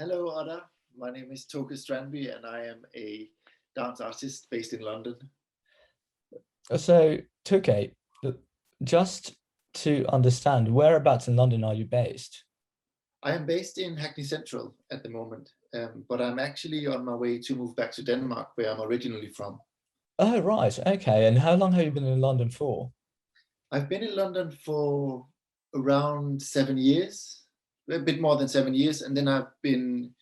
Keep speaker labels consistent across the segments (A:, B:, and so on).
A: Hello, Ada. My name is Toke Strandby, and I am a dance artist based in London.
B: So, Toke, just to understand, whereabouts in London are you based?
A: I am based in Hackney Central at the moment, but I'm actually on my way to move back to Denmark, where I'm originally from.
B: Oh, right. Okay. And how long have you been in London for?
A: I've been in London for around 7 years, a bit more than 7 years, and then I've been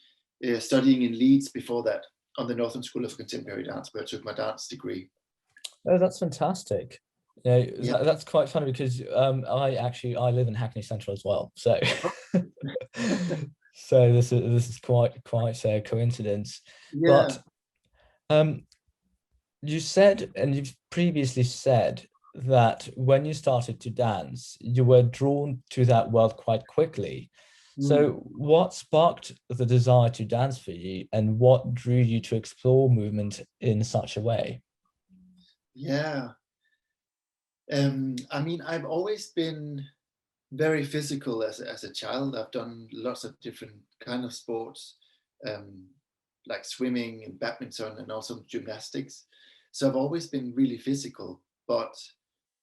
A: studying in Leeds before that on the Northern School of Contemporary Dance, where I took my dance degree.
B: Oh, that's fantastic. Yeah,
A: Yeah.
B: that's quite funny because I live in Hackney Central as well. So so this is quite a coincidence.
A: Yeah.
B: But um you said, and you've previously said, that when you started to dance, you were drawn to that world quite quickly.
A: Mm.
B: So, what sparked the desire to dance for you, and what drew you to explore movement in such a way?
A: Yeah. I mean, I've always been very physical as a child. I've done lots of different kind of sports, um, like swimming and badminton and also gymnastics. So I've always been really physical. But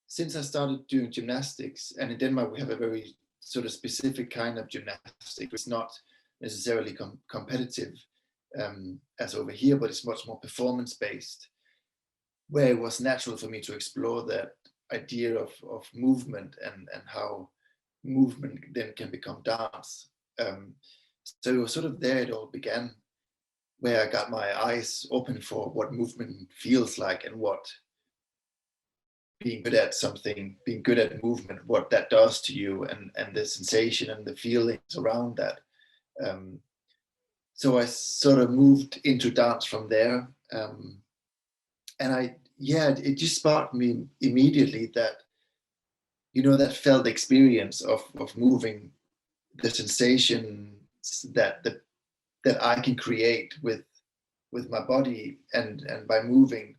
A: since I started doing gymnastics, and in Denmark we have a very sort of specific kind of gymnastics. It's not necessarily competitive as over here, but it's much more performance based, where it was natural for me to explore that idea of movement and how movement then can become dance. So it was sort of there it all began, where I got my eyes open for what movement feels like and what being good at something, being good at movement, what that does to you and the sensation and the feelings around that. Um, so I sort of moved into dance from there. And it just sparked me immediately that, that felt experience of moving, the sensations that I can create with my body and by moving,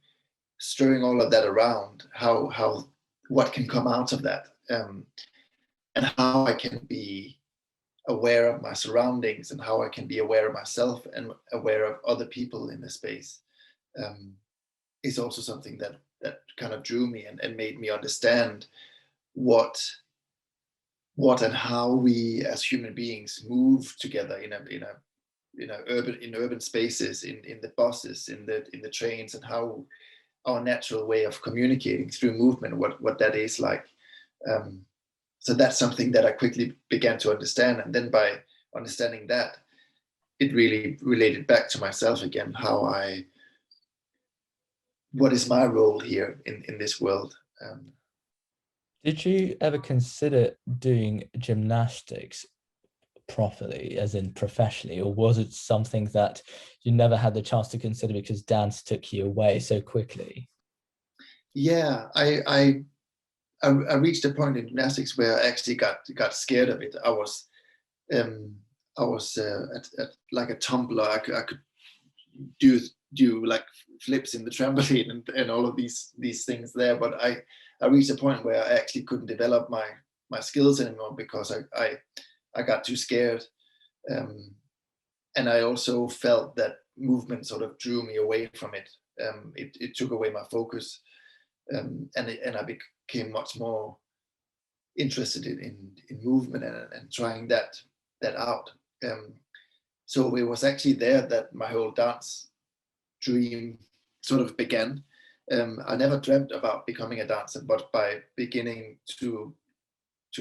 A: stirring all of that around, how what can come out of that, and how I can be aware of my surroundings and how I can be aware of myself and aware of other people in the space, um, is also something that kind of drew me and made me understand what and how we as human beings move together in urban spaces, in the buses, in the trains, and how our natural way of communicating through movement, what that is like. Um, so that's something that I quickly began to understand, and then by understanding that, it really related back to myself again. What is my role here in this world?
B: Did you ever consider doing gymnastics properly, as in professionally, or was it something that you never had the chance to consider because dance took you away so quickly?
A: Yeah, I reached a point in gymnastics where I actually got scared of it. Um, I was at like a tumbler. I could do like flips in the trampoline and all of these things there. But I reached a point where I actually couldn't develop my skills anymore because I got too scared. Um, and I also felt that movement sort of drew me away from it. It took away my focus, and I became much more interested in movement and trying that out. Um, so it was actually there that my whole dance dream sort of began. I never dreamt about becoming a dancer, but by beginning to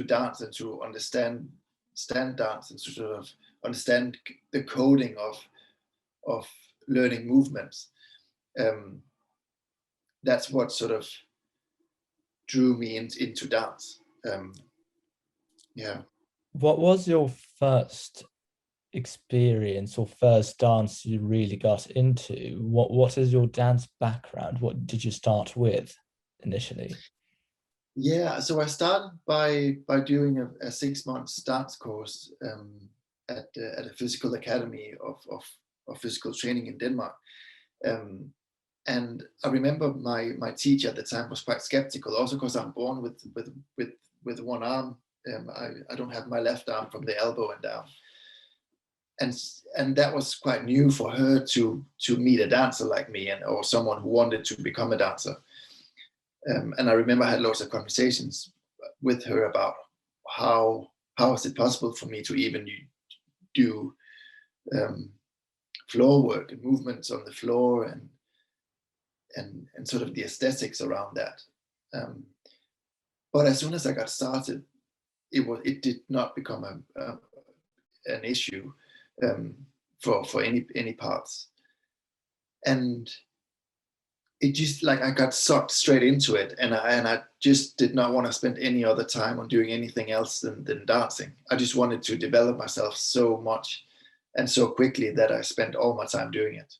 A: dance and to understand stand dance and to sort of understand the coding of learning movements, um, that's what sort of drew me into dance. Yeah.
B: What was your first experience or first dance you really got into? What is your dance background? What did you start with initially?
A: Yeah, so I started by doing a 6 month dance course, at a physical academy of physical training in Denmark. Um, and I remember my teacher at the time was quite skeptical, also because I'm born with one arm. I don't have my left arm from the elbow and down. and that was quite new for her to meet a dancer like me, or someone who wanted to become a dancer. And I remember I had lots of conversations with her about how is it possible for me to even do floor work and movements on the floor, and sort of the aesthetics around that. But as soon as I got started, it did not become an issue for any parts, and it just, like, I got sucked straight into it, and I just did not want to spend any other time on doing anything else than dancing. I just wanted to develop myself so much and so quickly that I spent all my time doing it.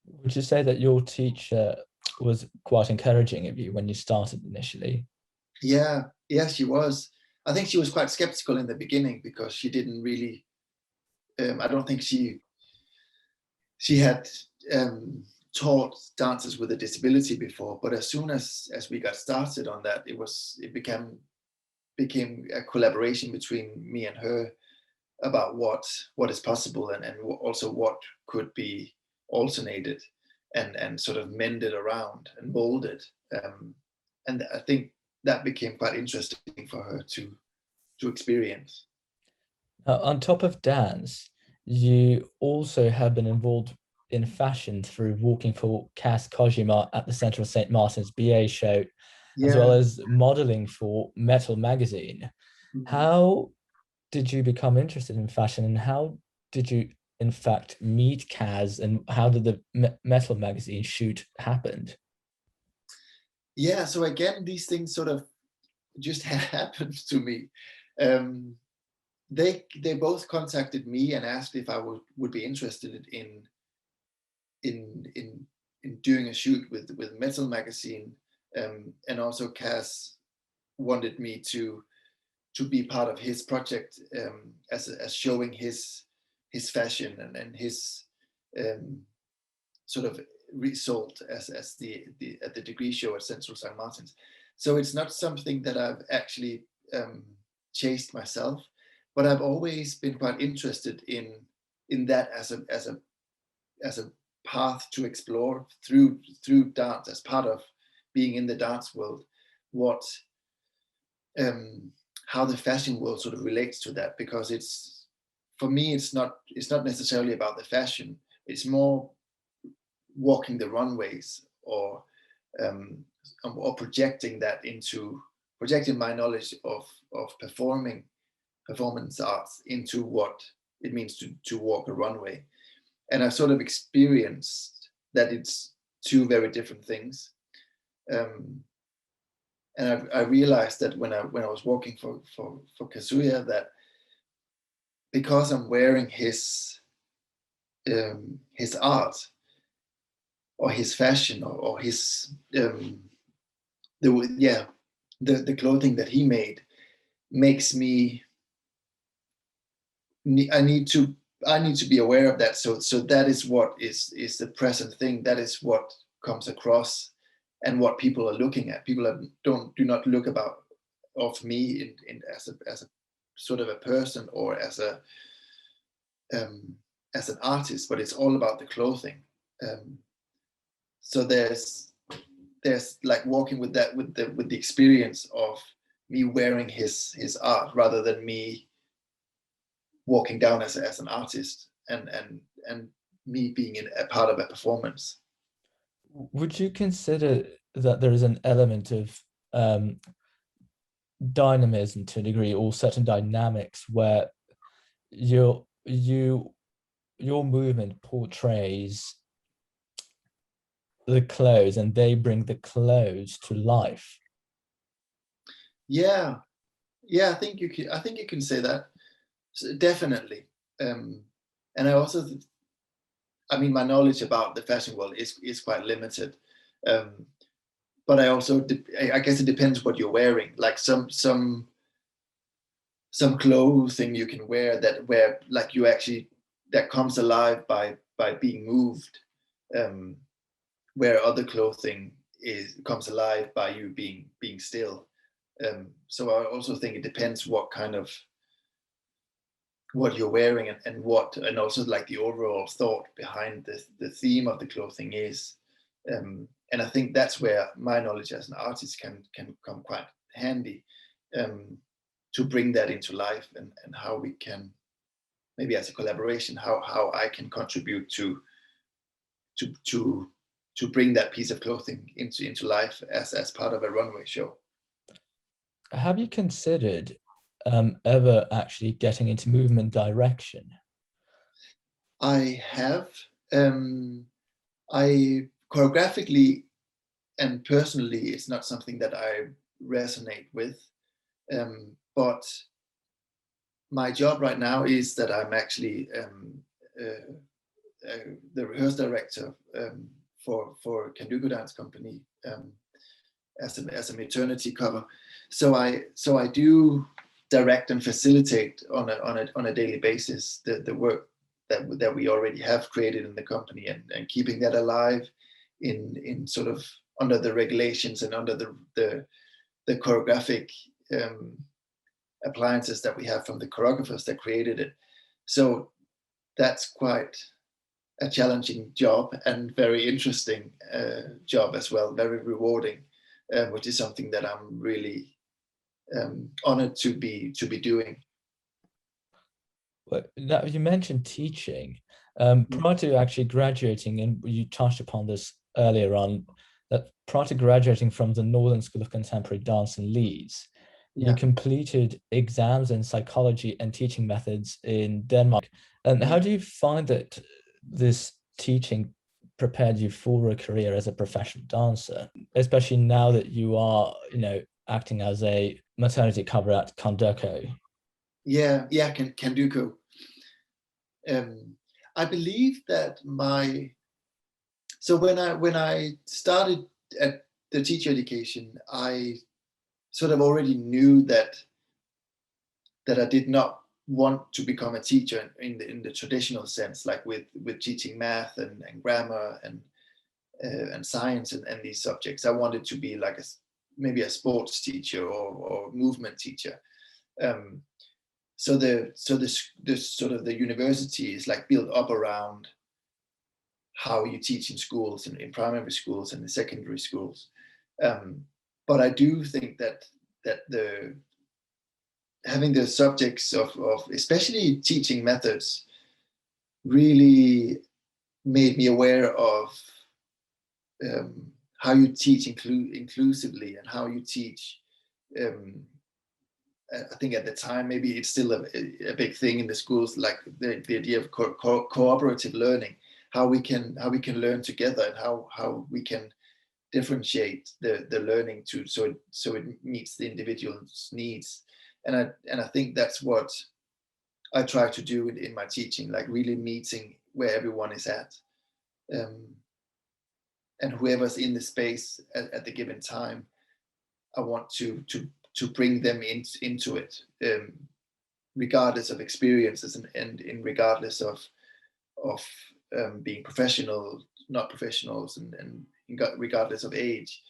B: Would you say that your teacher was quite encouraging of you when you started initially?
A: Yeah, she was. I think she was quite skeptical in the beginning because she didn't really. I don't think she had taught dancers with a disability before. But as soon as we got started on that, it became a collaboration between me and her about what is possible, and also what could be alternated and sort of mended around and molded. And I think that became quite interesting for her to experience.
B: On top of dance, you also have been involved in fashion through working for Cass Kojima at the Central St. Martin's BA show, as well
A: Yeah.
B: as modeling for Metal magazine.
A: Mhm.
B: How did you become interested in fashion, and how did you in fact meet Kaz, and how did the Metal magazine shoot happen?
A: Yeah, so again, these things sort of just happened to me. Um, they both contacted me and asked if I would be interested in doing a shoot with Metal magazine, and also Kaz wanted me to be part of his project, as showing his fashion and his sort of result as the at the degree show at Central St. Martin's. So it's not something that I've actually chased myself, but I've always been quite interested in that as a path to explore through dance, as part of being in the dance world, what how the fashion world sort of relates to that, because it's, for me, it's not necessarily about the fashion. It's more walking the runways, or projecting my knowledge of performance arts into what it means to walk a runway. And I sort of experienced that it's two very different things. And I realized that when I was walking for Kazuya, that because I'm wearing his art, or his fashion, or his the clothing that he made, makes me, I need to be aware of that. So that is what is the present thing. That is what comes across, and what people are looking at. People do not look of me as a sort of a person, or as an artist, but it's all about the clothing. So there's like walking with that, with the experience of me wearing his art, rather than me walking down as an artist, and me being a part of a performance.
B: Would you consider that there is an element of dynamism to a degree, or certain dynamics, where your movement portrays the clothes and they bring the clothes to life?
A: Yeah, I think you can say that. So definitely. And I also, I mean, my knowledge about the fashion world is quite limited. But I also, I guess it depends what you're wearing. Like some clothing you can wear where like you actually, that comes alive by being moved, where other clothing comes alive by you being still. So I also think it depends what kind of what you're wearing and also like the overall thought behind the theme of the clothing is. And I think that's where my knowledge as an artist can come quite handy, to bring that into life, and how we can, maybe as a collaboration, how I can contribute to bring that piece of clothing into life as part of a runway show.
B: Have you considered ever actually getting into movement direction?
A: I have. I choreographically and personally, it's not something that I resonate with. But my job right now is that I'm actually the rehearsal director for Candoco Dance Company, as a maternity cover. So I do direct and facilitate on a daily basis the work that we already have created in the company, and keeping that alive in sort of under the regulations and under the choreographic appliances that we have from the choreographers that created it. So that's quite a challenging job and very interesting job as well, very rewarding, which is something that I'm really honored to be doing.
B: Well, now you mentioned teaching. Prior to actually graduating, and you touched upon this earlier on, that prior to graduating from the Northern School of Contemporary Dance in Leeds, you completed exams in psychology and teaching methods in Denmark. And how do you find that this teaching prepared you for a career as a professional dancer, especially now that you are, acting as a maternity cover at Candoco?
A: Candoco. I believe that so when I started at the teacher education, I sort of already knew that I did not want to become a teacher in the traditional sense, like with teaching math and grammar and science and these subjects. I wanted to be like maybe a sports teacher or movement teacher. So the sort of the university is like built up around how you teach in schools, in primary schools and in secondary schools. But I do think that having the subjects of especially teaching methods really made me aware of how you teach inclusively, and how you teach. I think at the time, maybe it's still a big thing in the schools, like the idea of cooperative learning, how we can learn together, and how we can differentiate the learning so it meets the individual's needs. And I think that's what I try to do in my teaching, like really meeting where everyone is at, and whoever's in the space at the given time. I want to bring them into it, regardless of experiences and in regardless of being professional, not professionals, and regardless of age.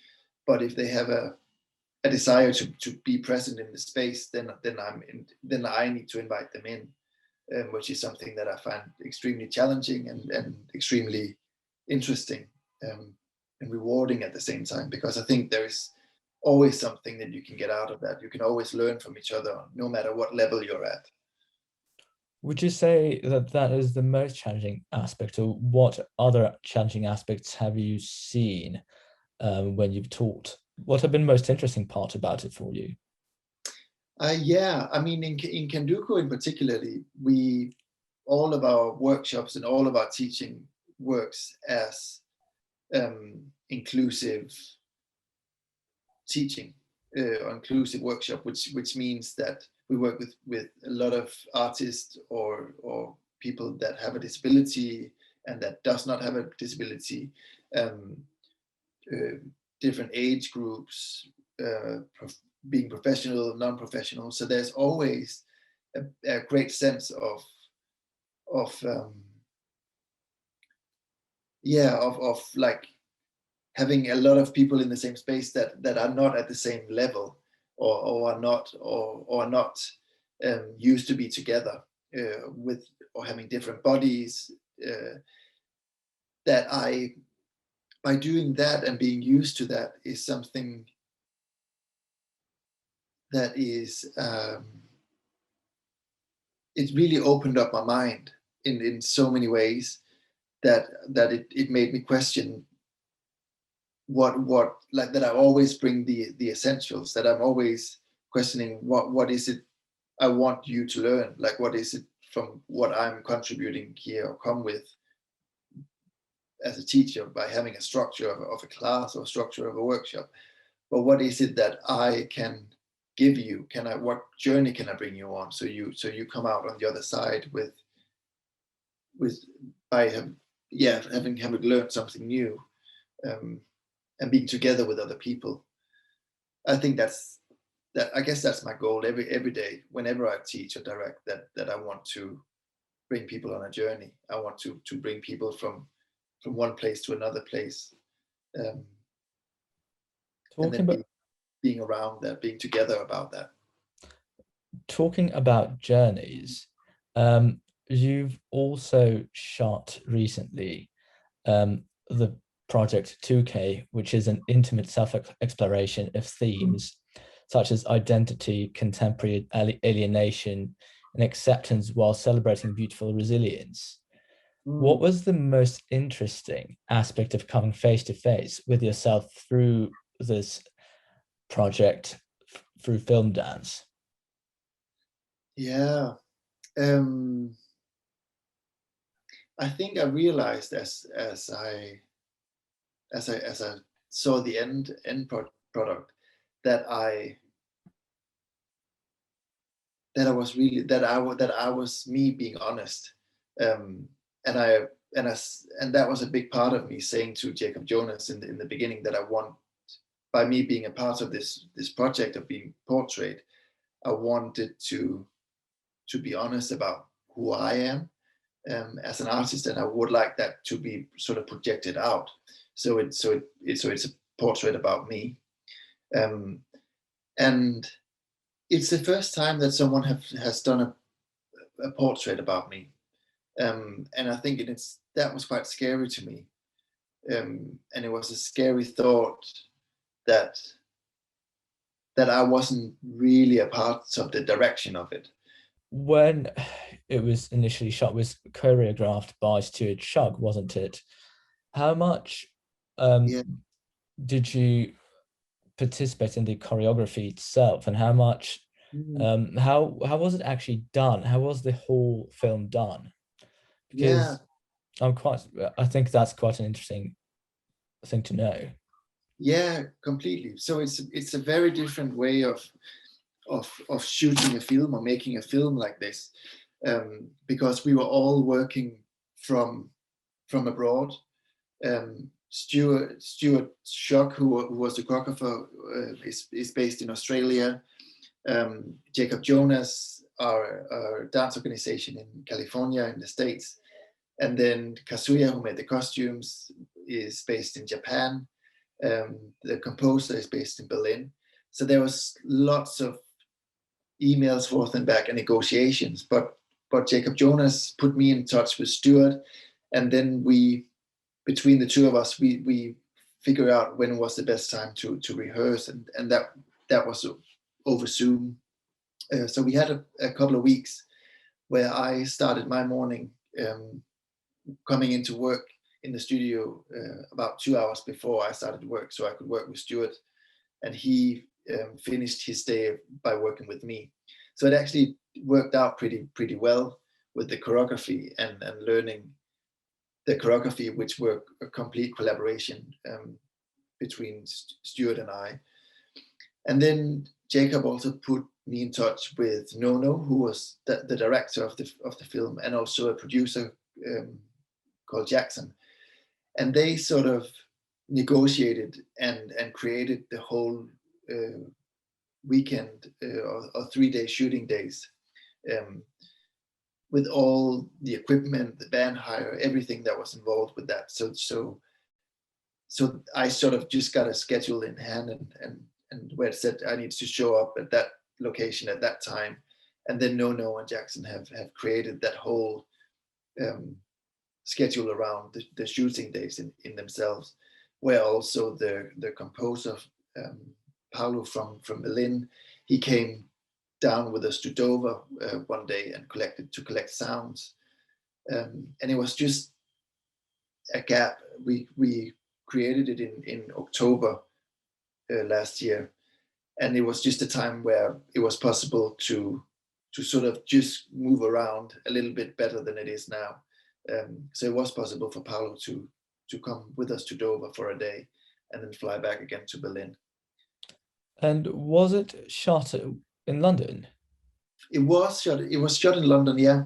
A: But if they have a desire to be present in the space, then I need to invite them in, which is something that I find extremely challenging and extremely interesting, and rewarding at the same time, because I think there is always something that you can get out of that. You can always learn from each other, no matter what level you're at.
B: Would you say that is the most challenging aspect, or what other challenging aspects have you seen when you've taught? What have been the most interesting part about it for you?
A: I mean, in Candoco in particularly, all of our workshops and all of our teaching works as inclusive teaching, or inclusive workshop, which means that we work with a lot of artists or people that have a disability and that does not have a disability, different age groups, being professional, non-professional. So there's always a great sense of like having a lot of people in the same space that are not at the same level, or are not used to be together. with, or having different bodies, that by doing that and being used to that is something that is, it really opened up my mind in so many ways that it made me question what like, that I always bring the essentials, that I'm always questioning what is it I want you to learn, like what is it from what I'm contributing here or come with as a teacher by having a structure of a class or a structure of a workshop, but what is it that I can give you? What journey can I bring you on, so you come out on the other side with by having learned something new, and being together with other people. I think I guess that's my goal every day whenever I teach or direct, that I want to bring people on a journey. I want to bring people from one place to another place, and
B: Talking
A: then
B: about
A: being around that, being together about that.
B: talking about journeys, you've also shot recently the project Toke, which is an intimate self-exploration of themes such as identity, contemporary alienation, and acceptance, while celebrating beautiful resilience. What was the most interesting aspect of coming face to face with yourself through this project, through film dance?
A: Yeah, I think I realized as I saw the end product, that I was really, that I was me being honest, and that was a big part of me saying to Jacob Jonas in the beginning that I want, by me being a part of this project of being portrayed, I wanted to be honest about who I am, as an artist, and I would like that to be sort of projected out. So it's a portrait about me, and it's the first time that someone has done a portrait about me, and I think that was quite scary to me, and it was a scary thought that I wasn't really a part of the direction of it.
B: When it was initially shot, was choreographed by Stuart Shug, wasn't it? How much
A: Yeah.
B: did you participate in the choreography itself, and how much how was it actually done? How was the whole film done?
A: Yeah.
B: Because I think that's quite an interesting thing to know.
A: Yeah, completely. So it's a very different way of shooting a film or making a film like this, because we were all working from abroad. Stuart Schock, who was the choreographer, is based in Australia. Jacob Jonas, our dance organization in California in the States, and then Kazuya, who made the costumes, is based in Japan. The composer is based in Berlin. So there was lots of emails forth and back and negotiations, but Jacob Jonas put me in touch with Stuart, and then between the two of us, we figure out when was the best time to rehearse, and that was over Zoom. So we had a couple of weeks where I started my morning, coming into work in the studio about 2 hours before I started work, so I could work with Stuart, and he finished his day by working with me. So it actually worked out pretty well with the choreography and learning the choreography, which were a complete collaboration between Stuart and I. And then Jacob also put me in touch with Nono, who was the director of the film, and also a producer called Jackson. And they sort of negotiated and created the whole weekend or 3-day shooting days, with all the equipment, the band hire, everything that was involved with that. So I sort of just got a schedule in hand, and where it said I need to show up at that location at that time, And then No and Jackson have created that whole schedule around the shooting days in themselves, where also the composer Paolo from Berlin, he came down with us to Dover one day and collect sounds, and it was just a gap. We created it in October last year, and it was just a time where it was possible to sort of just move around a little bit better than it is now. So it was possible for Paolo to come with us to Dover for a day and then fly back again to Berlin.
B: And was it shot in London?
A: It was shot in London, yeah.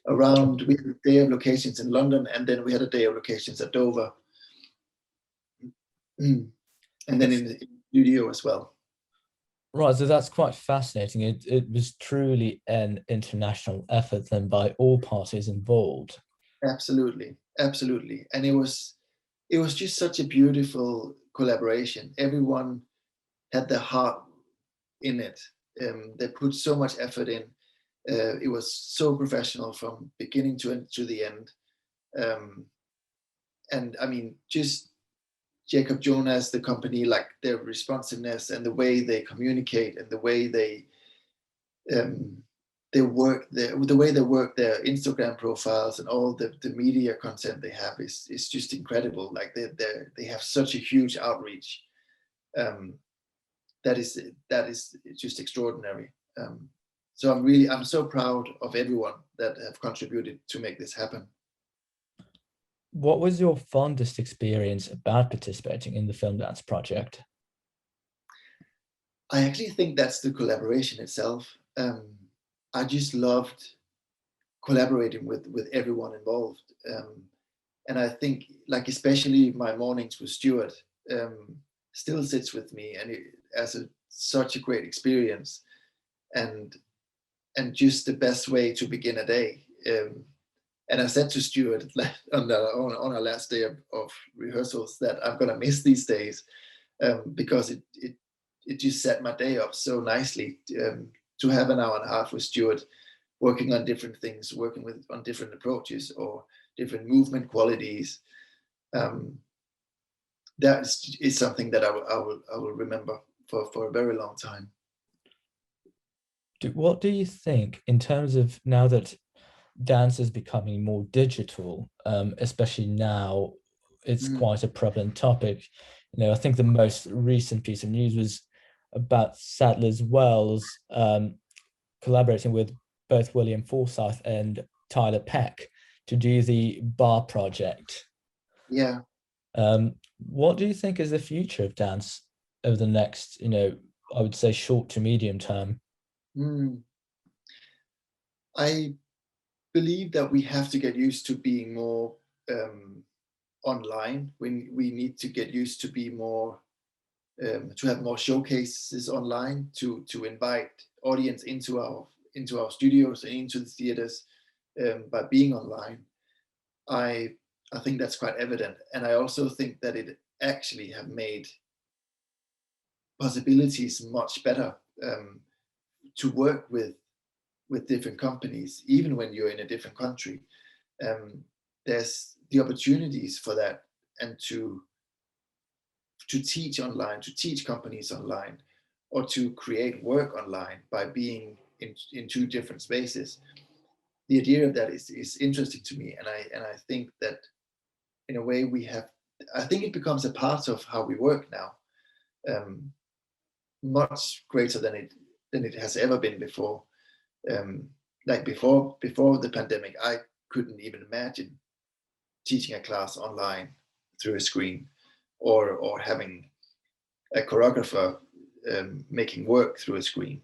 A: Around, we had a day of locations in London, and then we had a day of locations at Dover. And then in the studio as well.
B: Right, so that's quite fascinating. It was truly an international effort then by all parties involved.
A: Absolutely. And it was just such a beautiful collaboration. Everyone had their heart in it. They put so much effort in. It was so professional from beginning to the end. And I mean, just Jonas The Company, like their responsiveness and the way they communicate and the way they work the way they work their Instagram profiles and all the media content they have is just incredible. Like they have such a huge outreach. That is just extraordinary. So I'm so proud of everyone that have contributed to make this happen.
B: What was your fondest experience about participating in the Film Dance project?
A: I actually think that's the collaboration itself. I just loved collaborating with everyone involved. And I think, like, especially my mornings with Stuart still sits with me, and as such a great experience, and just the best way to begin a day. And I said to Stuart on our last day of rehearsals that I'm gonna miss these days, because it just set my day up so nicely, to have an hour and a half with Stuart, working on different things, on different approaches or different movement qualities. That is something that I will remember for a very long time.
B: What do you think in terms of, now that dance is becoming more digital, especially now it's quite a prevalent topic. You know, I think the most recent piece of news was about Sadler's Wells collaborating with both William Forsythe and Tyler Peck to do the Bar project.
A: Yeah.
B: What do you think is the future of dance over the next, I would say short to medium term?
A: I believe that we have to get used to being more online. We need to get used to be more, to have more showcases online, to invite audience into our studios and into the theaters by being online. I think that's quite evident, and I also think that it actually have made possibilities much better to work with different companies, even when you're in a different country. There's the opportunities for that, and to teach online, to teach companies online, or to create work online by being in two different spaces. The idea of that is interesting to me, and I think that in a way I think it becomes a part of how we work now, much greater than it has ever been before. Like before the pandemic, I couldn't even imagine teaching a class online through a screen, or having a choreographer making work through a screen.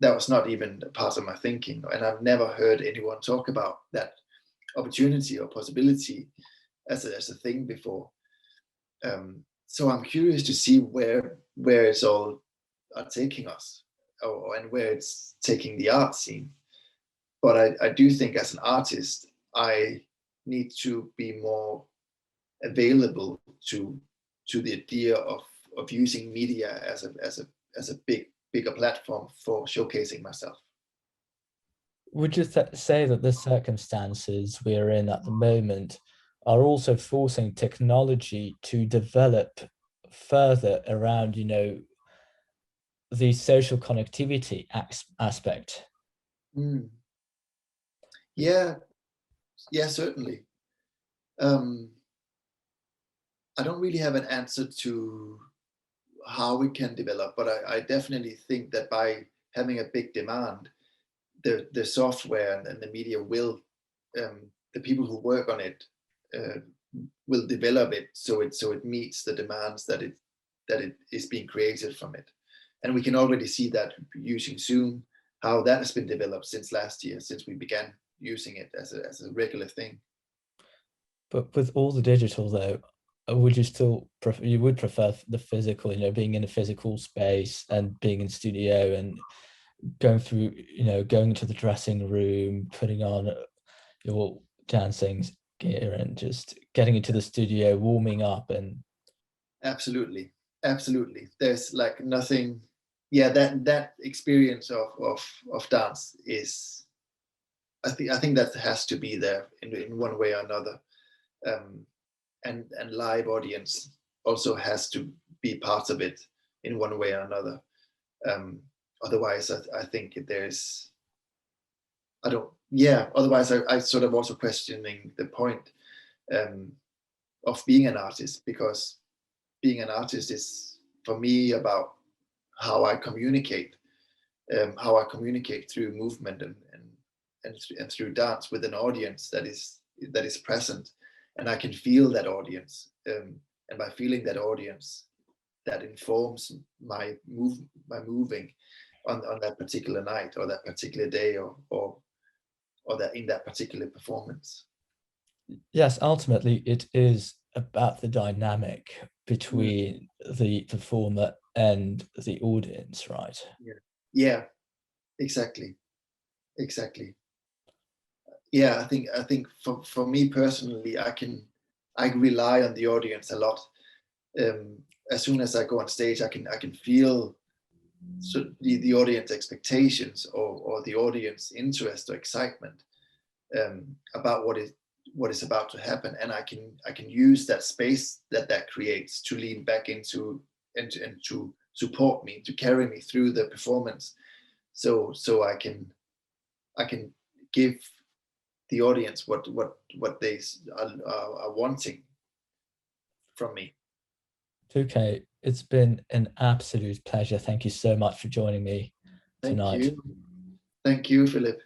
A: That was not even a part of my thinking, and I've never heard anyone talk about that opportunity or possibility as a thing before. So I'm curious to see where it's all taking us, and where it's taking the art scene. But I do think as an artist, I need to be more available to the idea of using media as a bigger platform for showcasing myself.
B: would you say that the circumstances we're in at the moment are also forcing technology to develop further around, the social connectivity aspect?
A: Mm. Yeah, yeah, certainly. I don't really have an answer to how we can develop, but I definitely think that by having a big demand, the software and the media will, the people who work on it uh, will develop it so it meets the demands that it is being created from it. And we can already see that using Zoom, how that has been developed since last year, since we began using it as a regular thing.
B: But with all the digital though, would you still you would prefer the physical, being in a physical space and being in studio and going through, going into the dressing room, putting on your dancing gear and just getting into the studio, warming up and
A: Absolutely, absolutely. There's like nothing. Yeah, that experience of dance is. I think that has to be there in one way or another, and live audience also has to be part of it in one way or another. Um, Otherwise, I think there's. I don't. Yeah. Otherwise, I sort of also questioning the point um, of being an artist, because being an artist is for me about how I communicate through movement and through dance with an audience that is present, and I can feel that audience, and by feeling that audience, that informs my moving on that particular night or that particular day or that in that particular performance.
B: yes, ultimately it is about the dynamic
A: Mm,
B: between the performer and the audience, right?
A: yeah. Yeah, exactly. Exactly. Yeah, I think for me personally, I rely on the audience a lot. Um, as soon as I go on stage, I can feel the audience expectations or the audience interest or excitement about what is about to happen, and I can use that space that creates to lean back into and to support me, to carry me through the performance, so I can give the audience what they are wanting from me.
B: Okay, it's been an absolute pleasure. Thank you so much for joining me
A: Thank
B: tonight.
A: you. Thank you, Philip.